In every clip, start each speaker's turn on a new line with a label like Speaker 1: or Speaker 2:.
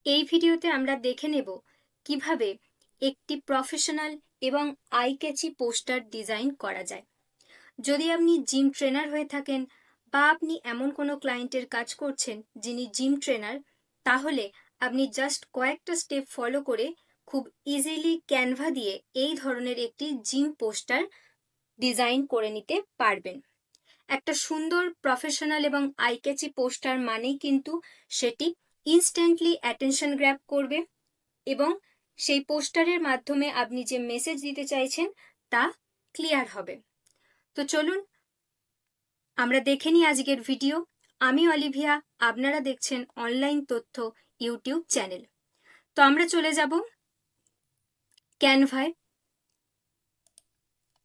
Speaker 1: এই ভিডিওতে আমরা দেখে নেব কিভাবে একটি প্রফেশনাল এবং আই ক্যাচি পোস্টার ডিজাইন করা যায়। যদি আপনি জিম ট্রেনার হয়ে থাকেন বা আপনি এমন কোনো ক্লায়েন্টের কাজ করছেন যিনি জিম ট্রেনার, তাহলে আপনি জাস্ট কয়েকটা স্টেপ ফলো করে খুব ইজিলি ক্যানভা দিয়ে এই ধরনের একটি জিম পোস্টার ডিজাইন করে নিতে পারবেন। একটা সুন্দর প্রফেশনাল এবং আই ক্যাচি পোস্টার মানেই কিন্তু সেটি ইনস্ট্যান্টলি অ্যাটেনশন গ্র্যাব করবে এবং সেই পোস্টারের মাধ্যমে আপনি যে মেসেজ দিতে চাইছেন তা ক্লিয়ার হবে। তো চলুন আমরা দেখে নিই আজকের ভিডিও। আমি অলিভিয়া, আপনারা দেখছেন অনলাইন তথ্য ইউটিউব চ্যানেল। তো আমরা চলে যাব ক্যানভায়।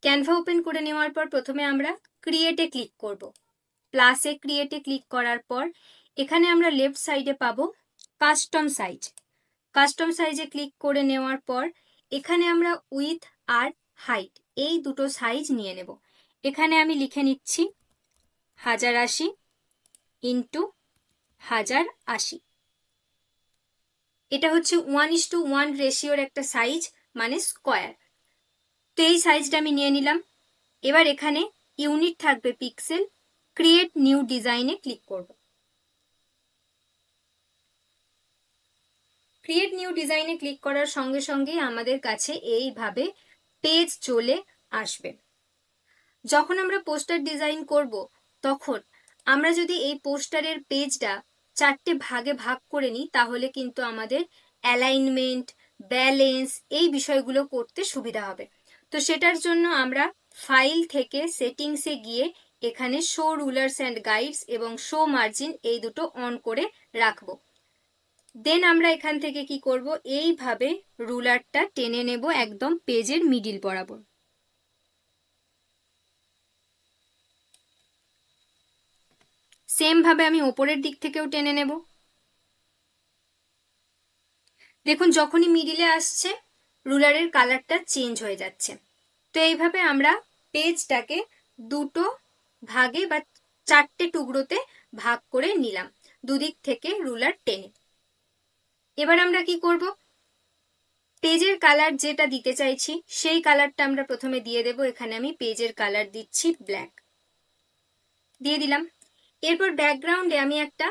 Speaker 1: ক্যানভা ওপেন করে নেওয়ার পর প্রথমে আমরা ক্রিয়েটে ক্লিক করব। প্লাসে ক্রিয়েটে ক্লিক করার পর এখানে আমরা লেফট সাইডে পাবো কাস্টম সাইজ। কাস্টম সাইজে ক্লিক করে নেওয়ার পর এখানে আমরা উইথ আর হাইট এই দুটো সাইজ নিয়ে নেব। এখানে আমি লিখে নিচ্ছি 1080 ইন্টু 1080। এটা হচ্ছে 1:1 রেশিওর একটা সাইজ, মানে স্কোয়ার। তো এই সাইজটা আমি নিয়ে নিলাম। এবার এখানে ইউনিট থাকবে পিক্সেল। ক্রিয়েট নিউ ডিজাইনে ক্লিক করব। ক্রিয়েট নিউ ডিজাইনে ক্লিক করার সঙ্গে সঙ্গে আমাদের কাছে এইভাবে পেজ চলে আসবে। যখন আমরা পোস্টার ডিজাইন করব তখন আমরা যদি এই পোস্টারের পেজটা 4টে ভাগে ভাগ করে নিই তাহলে কিন্তু আমাদের অ্যালাইনমেন্ট, ব্যালেন্স এই বিষয়গুলো করতে সুবিধা হবে। তো সেটার জন্য আমরা ফাইল থেকে সেটিংসে গিয়ে এখানে শো রুলার্স অ্যান্ড গাইডস এবং শো মার্জিন এই দুটো অন করে রাখবো। দেন আমরা এখান থেকে কি করব, এইভাবে রুলারটা টেনে নেব একদম পেজের মিডিল বরাবর। সেম ভাবে আমি ওপরের দিক থেকেও টেনে নেব। দেখুন যখনই মিডিলে আসছে রুলারের কালারটা চেঞ্জ হয়ে যাচ্ছে। তো এইভাবে আমরা পেজটাকে দুটো ভাগে বা 4টে টুকরোতে ভাগ করে নিলাম দুদিক থেকে রুলার টেনে। এবার আমরা কি করব, পেজের কালার যেটা দিতে চাইছি সেই কালারটা আমরা প্রথমে দিয়ে দেব। এখানে আমি পেজের কালার দিচ্ছি ব্ল্যাক, দিয়ে দিলাম। এরপর ব্যাকগ্রাউন্ডে আমি একটা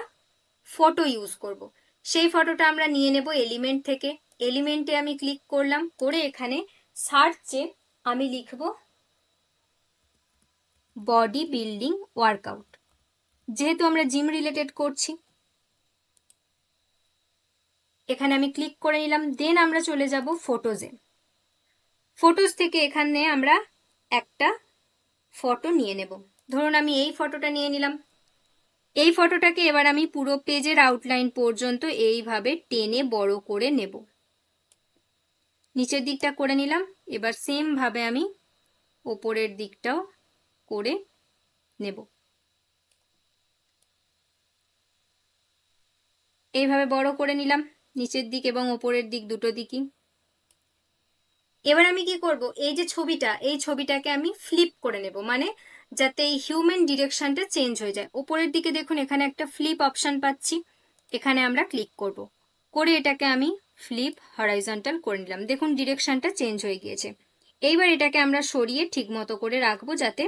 Speaker 1: ফটো ইউজ করব। সেই ফটোটা আমরা নিয়ে নেব এলিমেন্ট থেকে। এলিমেন্টে আমি ক্লিক করলাম, করে এখানে সার্চে আমি লিখব বডি বিল্ডিং ওয়ার্কআউট, যেহেতু আমরা জিম রিলেটেড করছি। এখানে আমি ক্লিক করে নিলাম। দেন আমরা চলে যাব ফটোজে। ফটোজ থেকে এখানে আমরা একটা ফটো নিয়ে নেব। ধরুন আমি এই ফটোটা নিয়ে নিলাম। এই ফটোটাকে এবার আমি পুরো পেজের আউটলাইন পর্যন্ত এইভাবে টেনে বড় করে নেব। নিচের দিকটা করে নিলাম। এবার সেম ভাবে আমি ওপরের দিকটাও করে নেব। এইভাবে বড় করে নিলাম নিচের দিক এবং ওপরের দিক দুটো দিকই। এবার আমি কি করব, এই যে ছবিটা, এই ছবিটাকে আমি ফ্লিপ করে নেব, মানে যাতে এই হিউম্যান ডিরেকশনটা চেঞ্জ হয়ে যায়। ওপরের দিকে দেখুন এখানে একটা ফ্লিপ অপশন পাচ্ছি, এখানে আমরা ক্লিক করব। করে এটাকে আমি ফ্লিপ হরাইজন্টাল করে নিলাম। দেখুন ডিরেকশনটা চেঞ্জ হয়ে গিয়েছে। এইবার এটাকে আমরা সরিয়ে ঠিক মতো করে রাখবো যাতে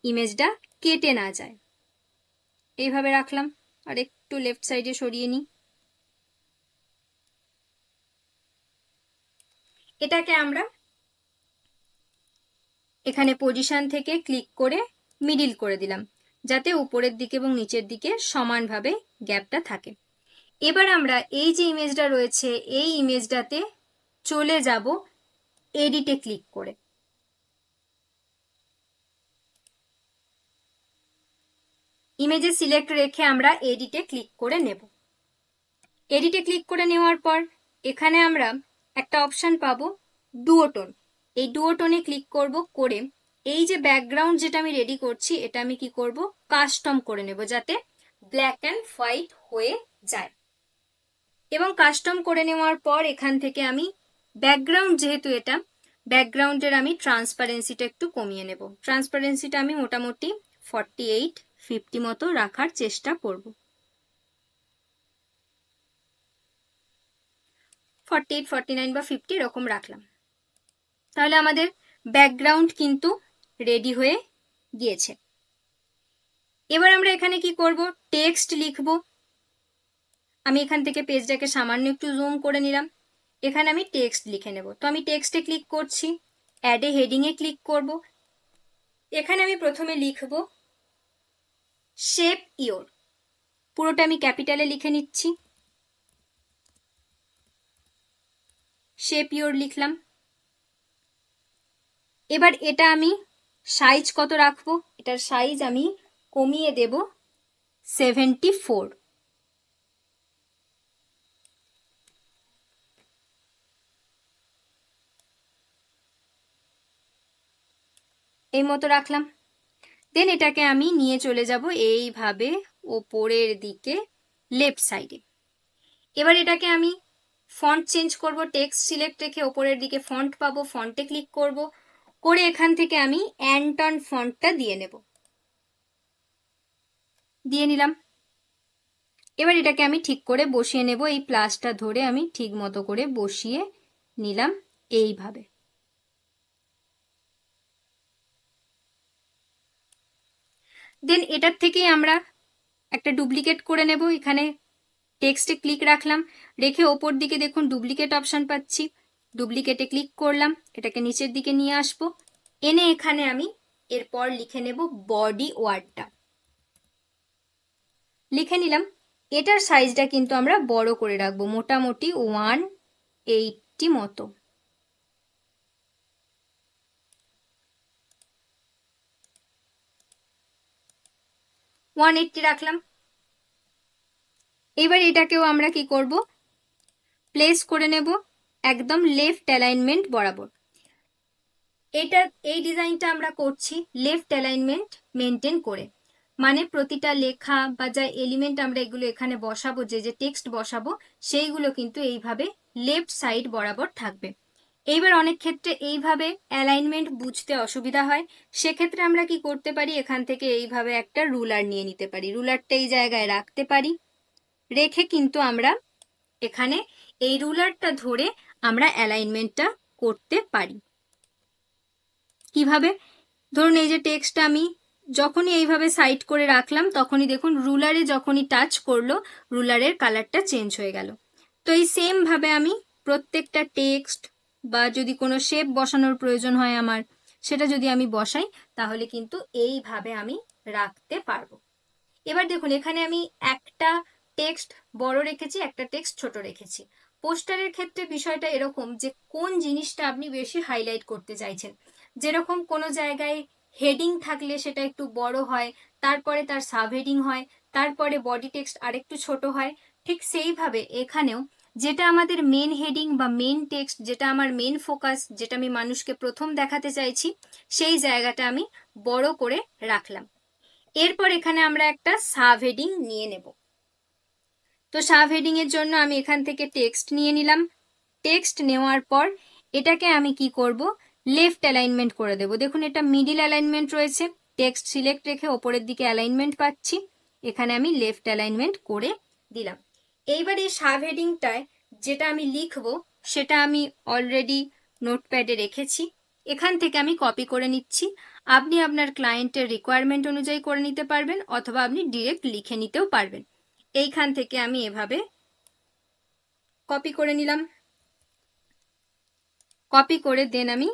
Speaker 1: ইমেজটা কেটে না যায়। এইভাবে রাখলাম। আর একটু লেফট সাইডে সরিয়ে নিই। এটাকে আমরা এখানে পজিশন থেকে ক্লিক করে মিডিল করে দিলাম, যাতে উপরের দিকে এবং নিচের দিকে সমানভাবে গ্যাপটা থাকে। এবার আমরা এই যে ইমেজটা রয়েছে এই ইমেজটাতে চলে যাব এডিটে ক্লিক করে। ইমেজে সিলেক্ট রেখে আমরা এডিটে ক্লিক করে নেব। এডিটে ক্লিক করে নেওয়ার পর এখানে আমরা একটা অপশন পাবো ডুওটোন। এই ডুওটোনে ক্লিক করব, করে এই যে ব্যাকগ্রাউন্ড যেটা আমি রেডি করছি এটা আমি কি করব, কাস্টম করে নেব যাতে ব্ল্যাক অ্যান্ড হোয়াইট হয়ে যায়। এবং কাস্টম করে নেওয়ার পর এখান থেকে আমি ব্যাকগ্রাউন্ড, যেহেতু এটা ব্যাকগ্রাউন্ডের, আমি ট্রান্সপারেন্সিটা একটু কমিয়ে নেব। ট্রান্সপারেন্সিটা আমি মোটামুটি 48-50 মতো রাখার চেষ্টা করব। 48, 49 বা 50 এরকম রাখলাম। তাহলে আমাদের ব্যাকগ্রাউন্ড কিন্তু রেডি হয়ে গিয়েছে। এবার আমরা এখানে কি করব, টেক্সট লিখব। আমি এখান থেকে পেজটাকে সামান্য একটু জুম করে নিলাম, এখানে আমি টেক্সট লিখে নেব। তো আমি টেক্সটে ক্লিক করছি, অ্যাড এ হেডিংয়ে ক্লিক করব। এখানে আমি প্রথমে লিখব শেপ ইওর, পুরোটা আমি ক্যাপিটালে লিখে নিচ্ছি। শেপ ইওর লিখলাম। এবার এটা আমি সাইজ কত রাখবো, এটার সাইজ আমি কমিয়ে দেব 74। এই মতো রাখলাম। দেন এটাকে আমি নিয়ে চলে যাব এইভাবে ওপরের দিকে লেফট সাইডে। এবার এটাকে আমি ফন্ট চেঞ্জ করব, টেক্সট সিলেক্ট রেখে ওপরের দিকে ফন্ট পাবো, ফন্টে ক্লিক করব, করে এখান থেকে আমি অ্যান্টন ফন্টটা দিয়ে নেব। দিয়ে নিলাম। এবার এটাকে আমি ঠিক করে বসিয়ে নেব, এই প্লাসটা ধরে আমি ঠিক মতো করে বসিয়ে নিলাম এইভাবে। দেন এটার থেকেই আমরা একটা ডুপ্লিকেট করে নেব। এখানে টেক্সটে ক্লিক রাখলাম, রেখে ওপর দিকে দেখুন ডুপ্লিকেট অপশন পাচ্ছি, ডুপ্লিকেটে ক্লিক করলাম, এটাকে নিচের দিকে নিয়ে আসবো, এনে এখানে আমি এরপর লিখে নেব বডি ওয়ার্ডটা। লিখে নিলাম। এটার সাইজটা কিন্তু আমরা বড় করে রাখবো, মোটামুটি 180 মতো। রাখলাম। এবার এটাকেও আমরা কি করব, প্লেস করে নেব একদম লেফট অ্যালাইনমেন্ট বরাবর। এই ডিজাইনটা আমরা করছি লেফট অ্যালাইনমেন্ট মেনটেন করে, মানে প্রতিটা লেখা বা যা এলিমেন্ট আমরা এগুলো এখানে বসাবো, যে টেক্সট বসাবো সেইগুলো কিন্তু এইভাবে লেফট সাইড বরাবর থাকবে। এইবার অনেক ক্ষেত্রে এইভাবে অ্যালাইনমেন্ট বুঝতে অসুবিধা হয়, সেক্ষেত্রে আমরা কি করতে পারি, এখান থেকে এইভাবে একটা রুলার নিয়ে নিতে পারি, রুলারটা এই জায়গায় রাখতে পারি, রেখে কিন্তু আমরা এখানে এই রুলারটা ধরে আমরা অ্যালাইনমেন্টটা করতে পারি। কিভাবে, ধরুন এই যে টেক্সটটা আমি যখনই এইভাবে সাইড করে রাখলাম, তখনই দেখুন রুলারে যখনই টাচ করলো রুলারের কালারটা চেঞ্জ হয়ে গেল। তো এই সেম ভাবে আমি প্রত্যেকটা টেক্সট বা যদি কোনো শেপ বসানোর প্রয়োজন হয় আমার, সেটা যদি আমি বসাই তাহলে কিন্তু এইভাবে আমি রাখতে পারবো। এবার দেখুন এখানে আমি একটা টেক্সট বড় রেখেছি, একটা টেক্সট ছোট রেখেছি। পোস্টারের ক্ষেত্রে বিষয়টা এরকম যে কোন জিনিসটা আপনি বেশি হাইলাইট করতে চাইছেন, যেরকম কোনো জায়গায় হেডিং থাকলে সেটা একটু বড় হয়, তারপরে তার সাব হেডিং হয়, তারপরে বডি টেক্সট আরেকটু ছোট হয়, ঠিক সেইভাবে এখানেও যেটা আমাদের মেন হেডিং বা মেন টেক্সট, যেটা আমার মেন ফোকাস, যেটা আমি মানুষকে প্রথম দেখাতে চাইছি, সেই জায়গাটা আমি বড় করে রাখলাম। এরপর এখানে আমরা একটা সাব হেডিং নিয়ে নেব। তো সাব হেডিং এর জন্য আমি এখান থেকে টেক্সট নিয়ে নিলাম। টেক্সট নেওয়ার পর এটাকে আমি কি করব, লেফট অ্যালাইনমেন্ট করে দেব। দেখুন এটা মিডিল অ্যালাইনমেন্ট রয়েছে, টেক্সট সিলেক্ট রেখে ওপরের দিকে অ্যালাইনমেন্ট পাচ্ছি, এখানে আমি লেফট অ্যালাইনমেন্ট করে দিলাম। এইবার এই সাব হেডিংটায় যেটা আমি লিখব সেটা আমি অলরেডি নোটপ্যাডে রেখেছি, এখান থেকে আমি কপি করে নিচ্ছি। আপনি আপনার ক্লায়েন্টের রিকোয়ারমেন্ট অনুযায়ী করে নিতে পারবেন, অথবা আপনি ডিরেক্ট লিখে নিতেও পারবেন। এইখান থেকে আমি এভাবে কপি করে নিলাম। কপি করে দেন আমি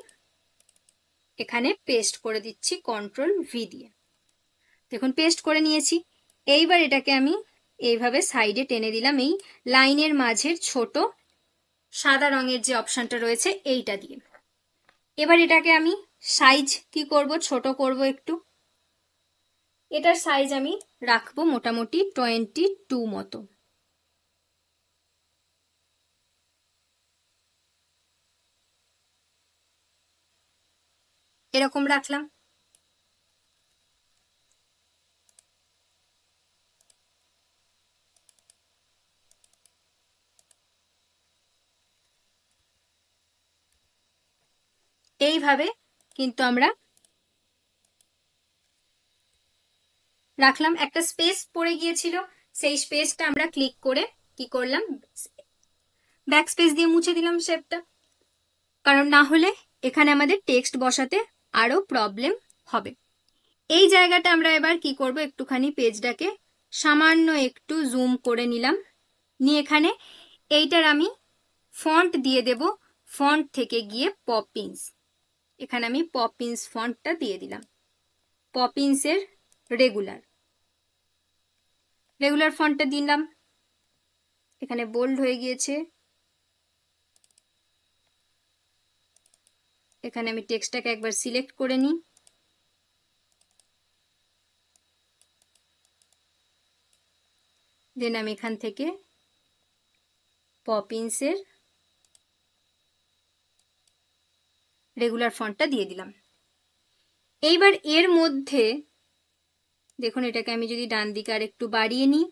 Speaker 1: এখানে পেস্ট করে দিচ্ছি Ctrl+V দিয়ে। দেখুন পেস্ট করে নিয়েছি। এইবার এটাকে আমি এইভাবে সাইডে টেনে দিলাম, এই লাইনের মাঝের ছোট সাদা রঙের যে অপশনটা রয়েছে এইটা দিয়ে। এবার এটাকে আমি সাইজ কি করব, ছোট করব একটু। এটার সাইজ আমি রাখবো মোটামুটি 22 মতো। এরকম রাখলাম। এইভাবে কিন্তু আমরা রাখলাম। একটা স্পেস পড়ে গিয়েছিল, সেই স্পেসটা আমরা ক্লিক করে কি করলাম, ব্যাকস্পেস দিয়ে মুছে দিলাম শেপটা, কারণ না হলে এখানে আমাদের টেক্সট বসাতে আরো প্রবলেম হবে। এই জায়গাটা আমরা এবার কি করব, একটুখানি পেজটাকে সামান্য একটু জুম করে নিলাম, নিয়ে এখানে এইটার আমি ফন্ট দিয়ে দেব, ফন্ট থেকে গিয়ে পপিন্স, এখানে আমি পপিন্স ফন্টটা দিয়ে দিলাম, পপিন্সের রেগুলার ফন্টটা দিলাম, এখানে বোল্ড হয়ে গিয়েছে। এখানে আমি টেক্সটটাকে একবার সিলেক্ট করে নিই, দেন আমি এখান থেকে পপিন্সের রেগুলার ফন্টটা দিয়ে দিলাম। এইবার এর মধ্যে দেখুন, এটাকে আমি যদি ডান দিকে আর একটু বাড়িয়ে নিই,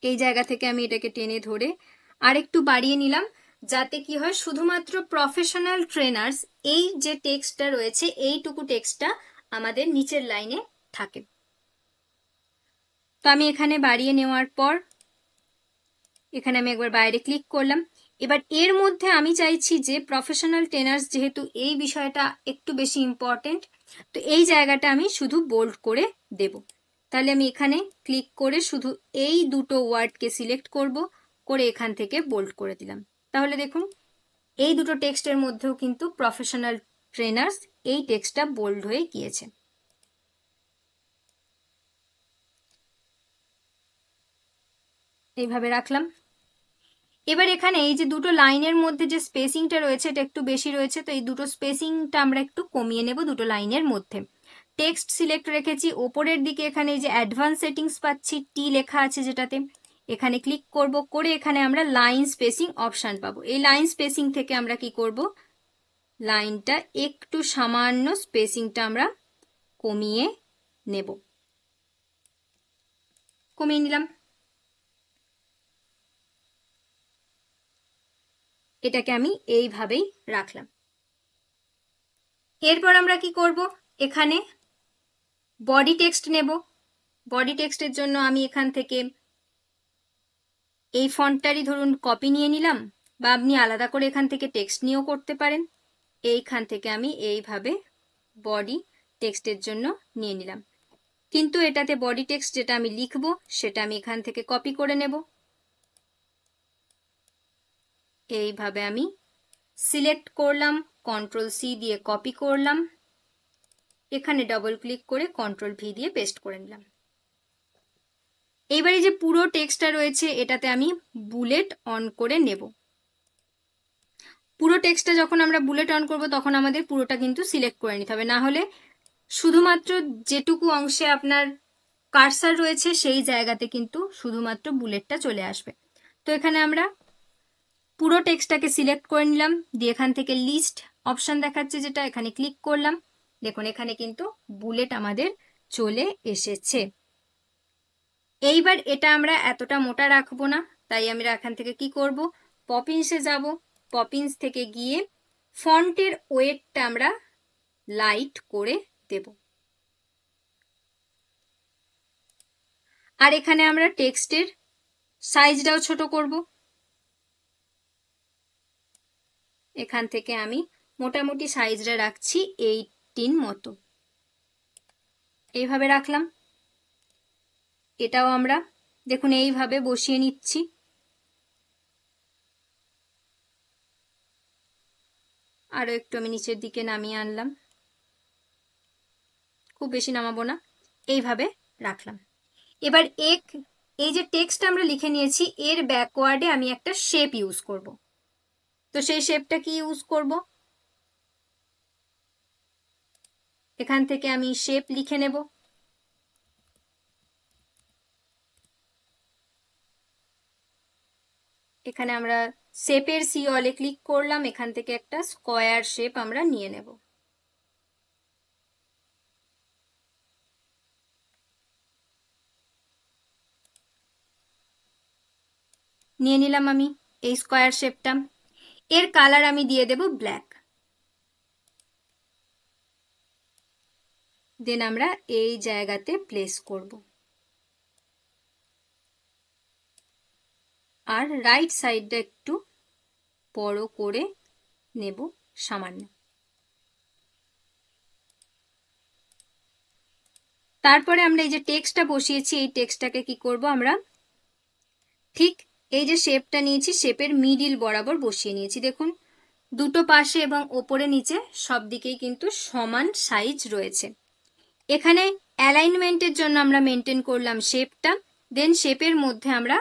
Speaker 1: এই জায়গা থেকে আমি এটাকে টেনে ধরে আর একটু বাড়িয়ে নিলাম, যাতে কি হয়, শুধুমাত্র প্রফেশনাল ট্রেনার্স এই যে টেক্সটটা রয়েছে এইটুকু টেক্সটটা আমাদের নিচের লাইনে থাকে। তো আমি এখানে বাড়িয়ে নেওয়ার পর এখানে আমি একবার বাইরে ক্লিক করলাম। এবার এর মধ্যে আমি চাইছি যে প্রফেশনাল ট্রেনার্স, যেহেতু এই বিষয়টা একটু বেশি ইম্পর্টেন্ট, তো এই জায়গাটা আমি শুধু বোল্ড করে দেব। তাহলে আমি এখানে ক্লিক করে শুধু এই দুটো ওয়ার্ডকে সিলেক্ট করব, করে এখান থেকে বোল্ড করে দিলাম। তাহলে দেখুন, এই দুটো টেক্সটের মধ্যেও কিন্তু প্রফেশনাল ট্রেনার্স এই টেক্সটটা বোল্ড হয়ে গিয়েছে। এইভাবে রাখলাম। এবার এখানে এই যে দুটো লাইনের মধ্যে যে স্পেসিংটা রয়েছে এটা একটু বেশি রয়েছে, তো এই দুটো স্পেসিংটা আমরা একটু কমিয়ে নেব দুটো লাইনের মধ্যে। টেক্সট সিলেক্ট রেখেছি, ওপরের দিকে এখানে এই যে অ্যাডভান্স সেটিংস পাচ্ছি, টি লেখা আছে যেটাতে, এখানে ক্লিক করব, করে এখানে আমরা লাইন স্পেসিং অপশান পাবো। এই লাইন স্পেসিং থেকে আমরা কি করব, লাইনটা একটু সামান্য স্পেসিংটা আমরা কমিয়ে নেব, কমিয়ে নিলাম। এটাকে আমি এইভাবেই রাখলাম। এরপর আমরা কি করব, এখানে বডি টেক্সট নেব। বডি টেক্সটের জন্য আমি এখান থেকে এই ফন্টটারই ধরুন কপি নিয়ে নিলাম, বা আপনি আলাদা করে এখান থেকে টেক্সট নিয়েও করতে পারেন। এইখান থেকে আমি এইভাবে বডি টেক্সটের জন্য নিয়ে নিলাম, কিন্তু এটাতে বডি টেক্সট যেটা আমি লিখব সেটা আমি এখান থেকে কপি করে নেব। এইভাবে আমি সিলেক্ট করলাম, কন্ট্রোল সি দিয়ে কপি করলাম, এখানে ডবল ক্লিক করে কন্ট্রোল ভি দিয়ে পেস্ট করে নিলাম। এইবারে যে পুরো টেক্সটটা রয়েছে এটাতে আমি বুলেট অন করে নেব। পুরো টেক্সটটা যখন আমরা বুলেট অন করব তখন আমাদের পুরোটা কিন্তু সিলেক্ট করে নিতে হবে, না হলে শুধুমাত্র যেটুকু অংশে আপনার কার্সার রয়েছে সেই জায়গাতে কিন্তু শুধুমাত্র বুলেটটা চলে আসবে। তো এখানে আমরা পুরো টেক্সটটাকে সিলেক্ট করে নিলাম, দিয়ে এখান থেকে লিস্ট অপশন দেখাচ্ছে যেটা, এখানে ক্লিক করলাম। দেখুন এখানে কিন্তু বুলেট আমাদের চলে এসেছে। এইবার এটা আমরা এতটা মোটা রাখবো না, তাই আমরা এখান থেকে কি করব, পপিন্সে যাব, পপিন্স থেকে গিয়ে ফন্টের ওয়েটটা আমরা লাইট করে দেব। আর এখানে আমরা টেক্সটের সাইজটাও ছোট করব। এখান থেকে আমি মোটামুটি সাইজটা রাখছি 18 মতো, এইভাবে রাখলাম। এটাও আমরা দেখুন এইভাবে বসিয়ে নিচ্ছি। আরো একটু আমি নিচের দিকে নামিয়ে আনলাম, খুব বেশি নামাবো না, এইভাবে রাখলাম। এবার এই যে টেক্সট আমরা লিখে নিয়েছি এর ব্যাকওয়ার্ডে আমি একটা শেপ ইউজ করব। তো সেই শেপটা কি ইউজ করব, এখান থেকে আমি শেপ লিখে নেব। এখানে আমরা শেপের সি অলে ক্লিক করলাম, এখান থেকে একটা স্কয়ার শেপ আমরা নিয়ে নেব। নিয়ে নিলাম আমি এই স্কয়ার শেপটা। এর কালার আমি দিয়ে দেব ব্ল্যাক। দেন আমরা এই জায়গাতে প্লেস করব। আর রাইট সাইডটা একটু বড় করে নেব সামান্য। তারপরে আমরা এই যে টেক্সটটা বসিয়েছি এই টেক্সটটাকে কি করব আমরা ঠিক এই যে শেপটা নিয়েছি শেপের মিডিল বরাবর বসিয়ে নিয়েছি। দেখুন দুটো পাশে এবং ওপরে নিচে সব দিকেই কিন্তু সমান সাইজ রয়েছে। এখানে অ্যালাইনমেন্টের জন্য আমরা মেনটেন করলাম শেপটা, দেন শেপের মধ্যে আমরা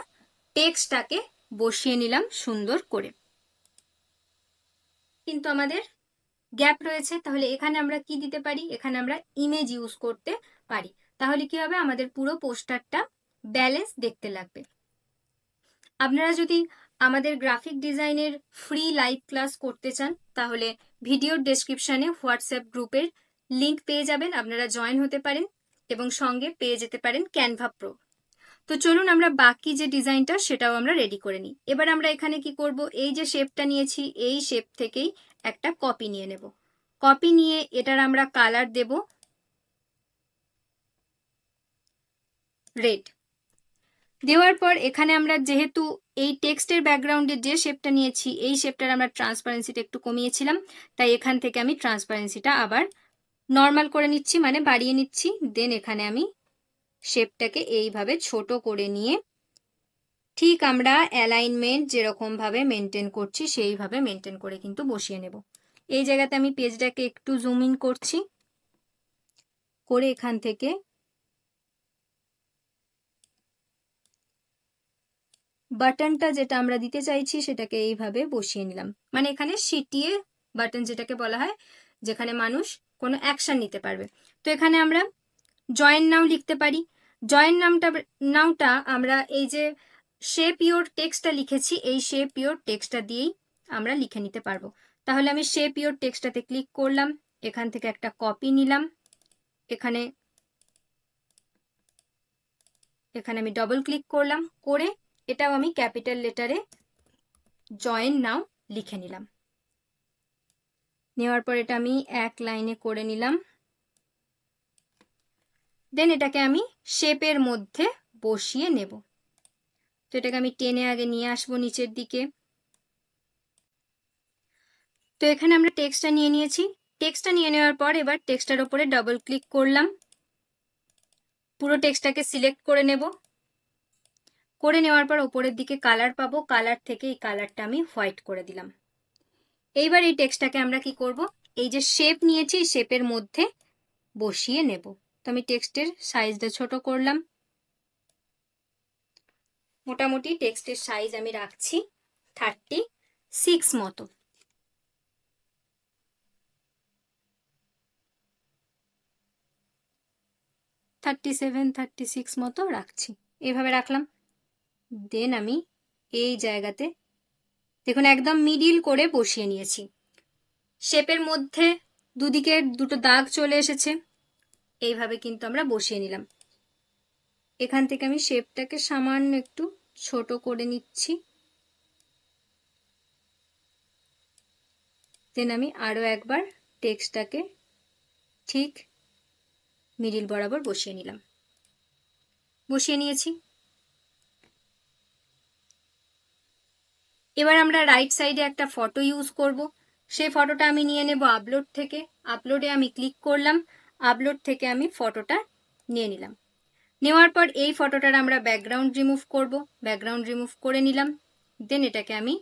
Speaker 1: টেক্সটটাকে বসিয়ে নিলাম সুন্দর করে। কিন্তু আমাদের গ্যাপ রয়েছে, তাহলে এখানে আমরা কি দিতে পারি, এখানে আমরা ইমেজ ইউজ করতে পারি। তাহলে কি হবে, আমাদের পুরো পোস্টারটা ব্যালেন্স দেখতে লাগবে। আপনারা যদি আমাদের গ্রাফিক ডিজাইনের ফ্রি লাইভ ক্লাস করতে চান তাহলে ভিডিওর ডেসক্রিপশনে হোয়াটসঅ্যাপ গ্রুপের লিংক পেয়ে যাবেন, আপনারা জয়েন হতে পারেন এবং সঙ্গে পেয়ে যেতে পারেন ক্যানভা প্রো। তো চলুন আমরা বাকি যে ডিজাইনটা সেটাও আমরা রেডি করে নিই। এবার আমরা এখানে কি করব, এই যে শেপটা নিয়েছি এই শেপ থেকেই একটা কপি নিয়ে নেব। কপি নিয়ে এটার আমরা কালার দেব রেড। দেওয়ার পর এখানে আমরা যেহেতু এই টেক্সটের ব্যাকগ্রাউন্ডে যে শেপটা নিয়েছি এই শেপটার আমরা ট্রান্সপারেন্সিটা একটু কমিয়েছিলাম, তাই এখান থেকে আমি ট্রান্সপারেন্সিটা আবার নর্মাল করে নিচ্ছি, মানে বাড়িয়ে নিচ্ছি। দেন এখানে আমি শেপটাকে এইভাবে ছোট করে নিয়ে ঠিক আমরা অ্যালাইনমেন্ট যেরকম ভাবে মেনটেন করছি সেইভাবে মেনটেন করে কিন্তু বসিয়ে নেব। এই জায়গাতে আমি পেজটাকে একটু জুম ইন করছি, করে এখান থেকে বাটনটা যেটা আমরা দিতে চাইছি সেটাকে এইভাবে বসিয়ে নিলাম, মানে এখানে সিটিয়ে বাটন যেটাকে বলা হয়, যেখানে মানুষ কোনো অ্যাকশন নিতে পারবে। তো এখানে আমরা জয়েন নাও লিখতে পারি। জয়েন নাওটা আমরা এই যে শেপ ইওর টেক্সটটা লিখেছি এই শেপ ইওর টেক্সটটা দিয়েই আমরা লিখে নিতে পারবো। তাহলে আমি শেপ ইওর টেক্সটটাতে ক্লিক করলাম, এখান থেকে একটা কপি নিলাম, এখানে আমি ডবল ক্লিক করলাম, করে এটাও আমি ক্যাপিটাল লেটারে জয়েন নাও লিখে নিলাম। নেওয়ার পর এটা আমি এক লাইনে করে নিলাম। দেন এটাকে আমি শেপের মধ্যে বসিয়ে নেব। তো এটাকে আমি টেনে আগে নিয়ে আসবো নিচের দিকে। তো এখানে আমরা টেক্সটটা নিয়ে নিয়েছি। টেক্সটটা নিয়ে নেওয়ার পর এবার টেক্সটটার উপরে ডাবল ক্লিক করলাম, পুরো টেক্সটটাকে সিলেক্ট করে নেব। করে নেওয়ার পর উপরের দিকে কালার পাবো, কালার থেকে এই কালারটা আমি হোয়াইট করে দিলাম। এইবার এই টেক্সটটাকে আমরা কি করব, এই যে শেপ নিয়েছি শেপের মধ্যে বসিয়ে নেব। তো আমি টেক্সটের সাইজটা ছোট করলাম, মোটামুটি টেক্সটের সাইজ আমি রাখছি 36 মতো। থার্টি 36 মতো রাখছি, এইভাবে রাখলাম। দেন আমি এই জায়গাতে দেখুন একদম মিডিল করে বসিয়ে নিয়েছি। শেপের মধ্যে দুদিকে দুটো দাগ চলে এসেছে, এইভাবে কিন্তু আমরা বসিয়ে নিলাম। এখান থেকে আমি শেপটাকে সামান্য একটু ছোট করে নিচ্ছি। দেন আমি আরো একবার টেক্সটটাকে ঠিক মিডিল বরাবর বসিয়ে নিলাম, বসিয়ে নিয়েছি। এবার আমরা রাইট সাইডে একটা ফটো ইউজ করব। সেই ফটোটা আমি নিয়ে নেব আপলোড থেকে। আপলোডে আমি ক্লিক করলাম, আপলোড থেকে আমি ফটোটা নিয়ে নিলাম। নেওয়ার পর এই ফটোটার আমরা ব্যাকগ্রাউন্ড রিমুভ করব, ব্যাকগ্রাউন্ড রিমুভ করে নিলাম। দেন এটাকে আমি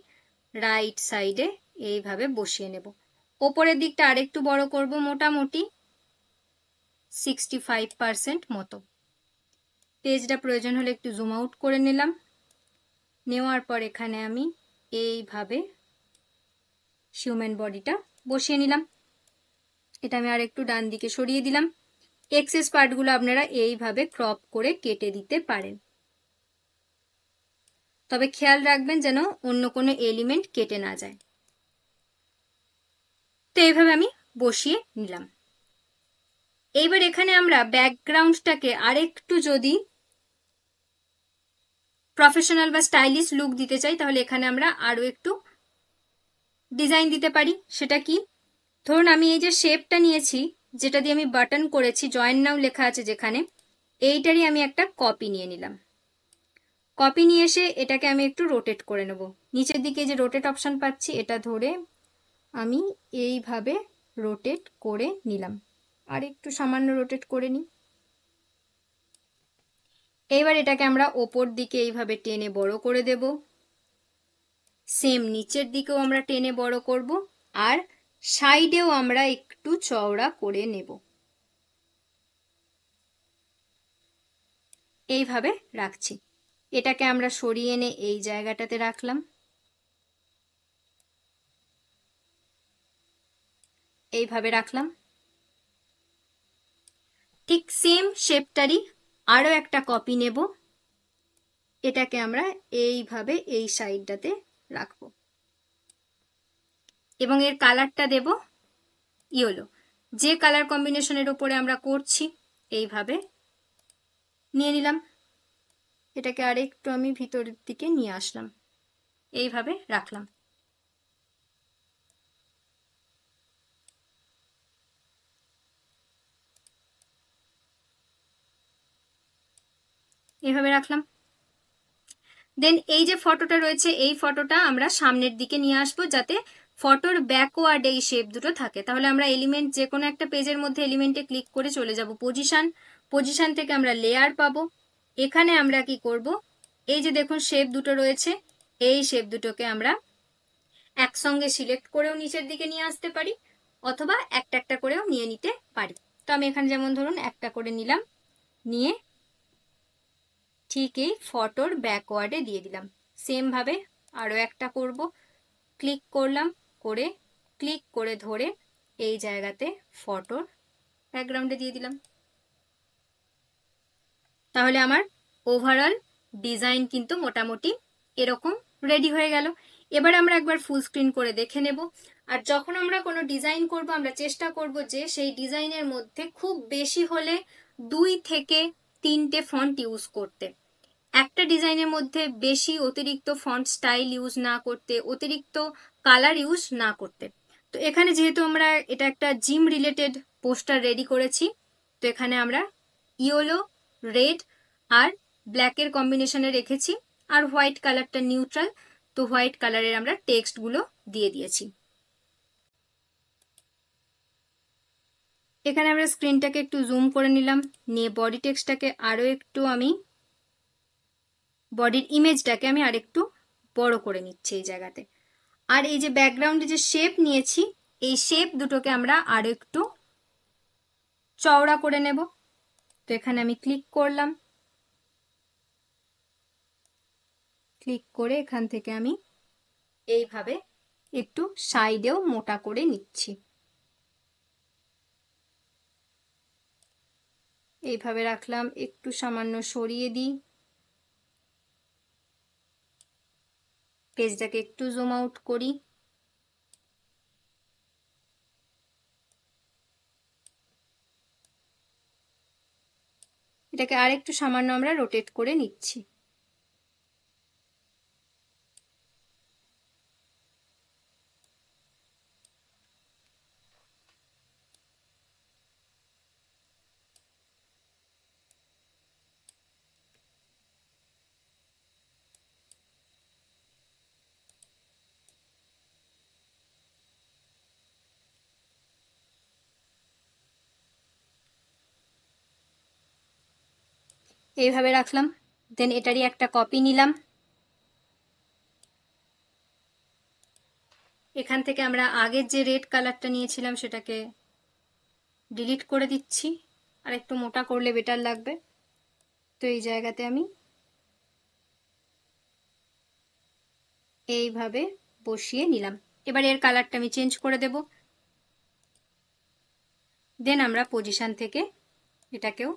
Speaker 1: রাইট সাইডে এইভাবে বসিয়ে নেব। ওপরের দিকটা আরেকটু বড় করব, মোটামুটি 65% মতো। পেজটা প্রয়োজন হলে একটু জুম আউট করে নিলাম। নেওয়ার পর এখানে আমি এইভাবে হিউম্যান বডিটা বসিয়ে নিলাম। এটা আমি আর একটু ডান দিকে সরিয়ে দিলাম। এক্সেস পার্টগুলো আপনারা এইভাবে ক্রপ করে কেটে দিতে পারেন, তবে খেয়াল রাখবেন যেন অন্য কোনো এলিমেন্ট কেটে না যায়। তো এইভাবে আমি বসিয়ে নিলাম। এইবার এখানে আমরা ব্যাকগ্রাউন্ডটাকে আরেকটু যদি প্রফেশনাল বা স্টাইলিশ লুক দিতে চাই তাহলে এখানে আমরা আরো একটু ডিজাইন দিতে পারি। সেটা কি, ধরুন আমি এই যে শেপটা নিয়েছি যেটা দিয়ে আমি বাটন করেছি, জয়েন নাও লেখা আছে যেখানে, এইটারই আমি একটা কপি নিয়ে নিলাম। কপি নিয়ে এসে এটাকে আমি একটু রোটেট করে নেব। নিচের দিকে যে রোটেট অপশন পাচ্ছি এটা ধরে আমি এইভাবে রোটেট করে নিলাম, আর একটু সামান্য রোটেট করে নিই। এইবার এটাকে আমরা ওপর দিকে এইভাবে টেনে বড় করে দেব, সেম নিচের দিকেও আমরা টেনে বড় করব, আর সাইডেও আমরা একটু চওড়া করে নেব। এইভাবে রাখছি। এটাকে আমরা সরিয়ে এনে এই জায়গাটাতে রাখলাম, এইভাবে রাখলাম। ঠিক সেম শেপটারই আরো একটা কপি নেব, এটাকে আমরা এইভাবে এই সাইডটাতে রাখবো এবং এর কালারটা দেব ইয়েলো। যে কালার কম্বিনেশনের উপরে আমরা করছি এইভাবে নিয়ে নিলাম। এটাকে আরেকটু আমি ভিতরের দিকে নিয়ে আসলাম, এইভাবে রাখলাম। এইভাবে রাখলাম। দেন এই যে ফটোটা রয়েছে এই ফটোটা আমরা সামনের দিকে নিয়ে আসবো, যাতে ফটোর ব্যাকওয়ার্ড এই শেপ দুটো থাকে। তাহলে আমরা এলিমেন্ট যে কোনো একটা পেজের মধ্যে এলিমেন্টে ক্লিক করে চলে যাব পজিশন, পজিশন থেকে আমরা লেয়ার পাবো। এখানে আমরা কি করব, এই যে দেখুন শেপ দুটো রয়েছে, এই শেপ দুটোকে আমরা একসঙ্গে সিলেক্ট করেও নিচের দিকে নিয়ে আসতে পারি, অথবা একটা একটা করেও নিয়ে নিতে পারি। তো আমি এখানে যেমন ধরুন একটা করে নিলাম, নিয়ে ঠিক এই ফটোর ব্যাকওয়ার্ডে দিয়ে দিলাম। সেম ভাবে আরো একটা করব, ক্লিক করলাম, করে ক্লিক করে ধরে এই জায়গাতে ফটোর ব্যাকগ্রাউন্ডে দিয়ে দিলাম। তাহলে আমার ওভারঅল ডিজাইন কিন্তু মোটামুটি এরকম রেডি হয়ে গেল। এবার আমরা একবার ফুল স্ক্রিন করে দেখে নেব। আর যখন আমরা কোনো ডিজাইন করব আমরা চেষ্টা করব যে সেই ডিজাইনের মধ্যে খুব বেশি হলে 2 থেকে 3টে ফন্ট ইউজ করতে। একটা ডিজাইনের মধ্যে বেশি অতিরিক্ত ফন্ট স্টাইল ইউজ না করতে, অতিরিক্ত কালার ইউজ না করতে। তো এখানে যেহেতু আমরা এটা একটা জিম রিলেটেড পোস্টার রেডি করেছি, তো এখানে আমরা ইয়েলো, রেড আর ব্ল্যাকের কম্বিনেশনে রেখেছি, আর হোয়াইট কালারটা নিউট্রাল, তো হোয়াইট কালারের আমরা টেক্সট গুলো দিয়ে দিয়েছি। এখানে আমরা স্ক্রিনটাকে একটু জুম করে নিলাম, নিয়ে বডি টেক্সটটাকে আরো একটু আমি বডির ইমেজটাকে আমি আরেকটু বড় করে নিচ্ছি এই জায়গাতে। আর এই যে ব্যাকগ্রাউন্ডে যে শেপ নিয়েছি এই শেপ দুটোকে আমরা আরো একটু চওড়া করে নেব। তো এখানে আমি ক্লিক করলাম, ক্লিক করে এখান থেকে আমি এইভাবে একটু সাইডেও মোটা করে নিচ্ছি। এইভাবে রাখলাম, একটু সামান্য সরিয়ে দিই, পেজটাকে একটু জুম আউট করি। এটাকে আরেকটু সামান্য আমরা রোটেট করে নিচ্ছি। এইভাবে রাখলাম। দেন এটারই একটা কপি নিলাম, এখান থেকে আমরা আগের যে রেড কালারটা নিয়েছিলাম সেটাকে ডিলিট করে দিচ্ছি, আর একটু মোটা করলে বেটার লাগবে। তো এই জায়গাতে আমি এইভাবে বসিয়ে নিলাম। এবার এর কালারটা আমি চেঞ্জ করে দেব। দেন আমরা পজিশন থেকে এটাকেও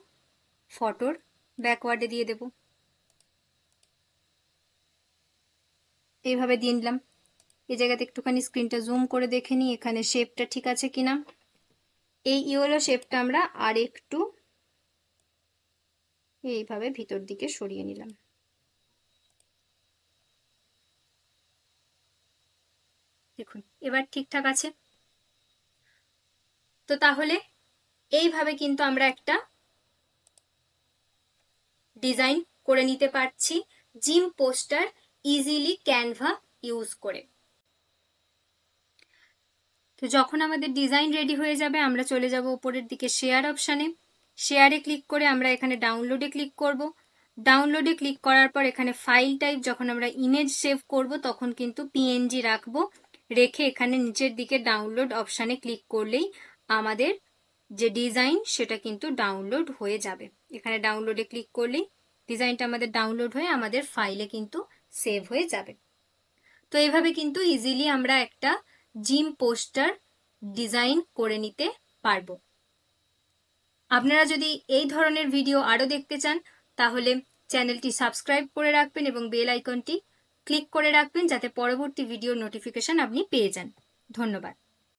Speaker 1: ফটোর ব্যাকওয়ার্ডে দিয়ে দেব, এইভাবে দিয়ে নিলাম। এই জায়গাতে একটুখানি স্ক্রিনটা জুম করে দেখে নিই এখানে শেপটা ঠিক আছে কিনা। এই ইয়েলো শেপটা আমরা আর একটু এইভাবে ভিতর দিকে সরিয়ে নিলাম। দেখুন এবার ঠিকঠাক আছে। তো তাহলে এইভাবে কিন্তু আমরা একটা ডিজাইন করে নিতে পারছি, gym poster easily Canva use করে। তো যখন আমাদের ডিজাইন রেডি হয়ে যাবে আমরা চলে যাব উপরের দিকে শেয়ার অপশানে। শেয়ারে ক্লিক করে আমরা এখানে ডাউনলোডে ক্লিক করব। ডাউনলোডে ক্লিক করার পর এখানে ফাইল টাইপ, যখন আমরা ইমেজ সেভ করব তখন কিন্তু পিএনজি রাখবো। রেখে এখানে নিচের দিকে ডাউনলোড অপশানে ক্লিক করলেই আমাদের যে ডিজাইন সেটা কিন্তু ডাউনলোড হয়ে যাবে। এখানে ডাউনলোডে ক্লিক করলেই ডিজাইনটা আমাদের ডাউনলোড হয়ে আমাদের ফাইলে কিন্তু সেভ হয়ে যাবে। তো এইভাবে কিন্তু ইজিলি আমরা একটা জিম পোস্টার ডিজাইন করে নিতে পারবো। আপনারা যদি এই ধরনের ভিডিও আরো দেখতে চান তাহলে চ্যানেলটি সাবস্ক্রাইব করে রাখবেন এবং বেল আইকনটি ক্লিক করে রাখবেন, যাতে পরবর্তী ভিডিওর নোটিফিকেশন আপনি পেয়ে যান। ধন্যবাদ।